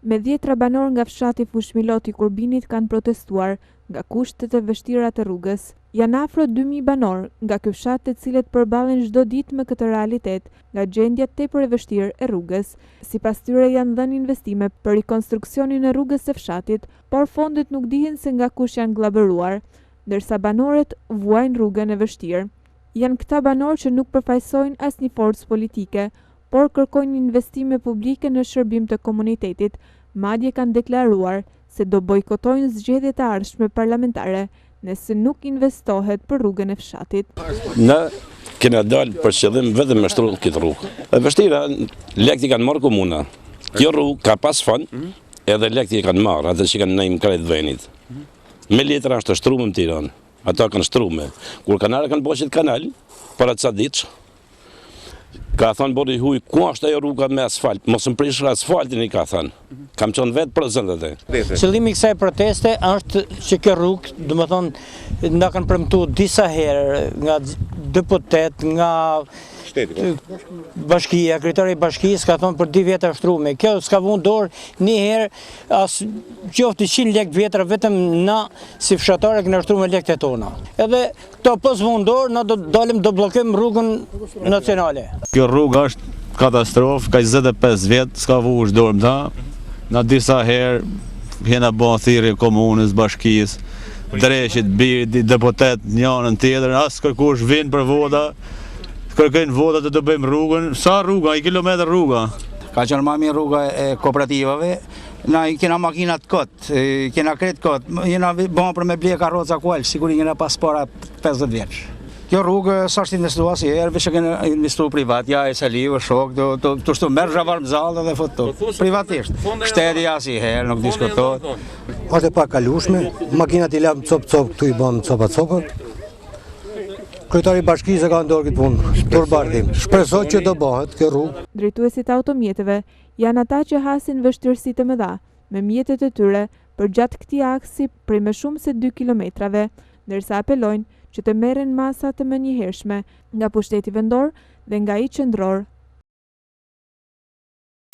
Me 10 banor nga fshati Fushmiloti Kurbinit kanë protestuar nga kushtet e vështira të rrugës. Janë afro 2000 banor nga ky fshat të cilët përballen çdo ditë me këtë realitet nga gjendja tepër e vështirë e rrugës. Sipas tyre janë dhënë investime për rikonstruksionin e rrugës së fshatit, por fondet nuk dihen se nga kush janë glabëruar, ndërsa banorët vuajnë rrugën e vështirë. Janë këta banorë që nuk përfaqësojnë asnjë forcë politike, por kërkojnë investime publike në shërbim të komunitetit. Madje kanë deklaruar se do bojkotojnë zgjedhjet e ardhshme parlamentare nëse nuk investohet për rrugën e fshatit. Ne kena dalë për qëllim vetëm me shtrull këtë rrugë. E vështira, lekët i kanë marrë komuna. Kjo rrugë ka pas fond, edhe lekët i kanë marrë, atë që kanë nejmë krejt venit. Me letra është shtrume në Tiranë, ata kanë shtrume. Kur kanale kanë boqit kanal, para ca ditës, ka thënë bori huj, ku është ajo rruga me asfalt? Mos më prishë asfaltin i ka thënë. Kam qenë vetë prezente te. Qëllimi i kësaj proteste është që kjo rrugë, do të thonë, na kanë premtuar disa herë nga deputet, nga bashkia, kryetari i bashkisë ka thonë për 2 vjetra shtrume. Kjo s'ka vënë dorë një herë, as qoftë 100 lekë vjetra vetëm na si fshatarë kemi shtruar lekët e tona. Edhe këto po s'vënë dorë, na do dalim do bllokojmë rrugën nacionale. Kjo rrugë është katastrofë, ka 25 vjet, s'ka vuar dorë më ta. Na disa herë jena bën thirrje komunës, bashkisë, dreshit, birit, deputet, njënën tjetër, as kërkush vin për vota. Kërkojnë votat të bëjmë rrugën, sa rruga, 1 kilometër rruga. Ka qenë më mirë rruga e kooperativave, na kena makinat kot, kena kret kot, jena bëma për me ble karroca kual, sigurisht kena pas para 50 vjeç. Kjo rrugë sa është investuar si herë, veç kena investuar privat, ja e salive, shok, të shtu merr zhavar mzallë dhe foto. Privatisht. Shteti si herë nuk diskutohet. Është e pakalueshme, makinat i lam cop këtu i bëm copa. Kryetari i bashkisë ka ndorë këtë punë, turbardim. Shpresoj që do bëhet kjo rrugë. Drejtuesit e automjeteve janë ata që hasin vështirësi të mëdha me mjetet e tyre përgjatë këtij aksi prej më shumë se 2 kilometrave, ndërsa apelojnë që të merren masa të menjëhershme nga pushteti vendor dhe nga ai qendror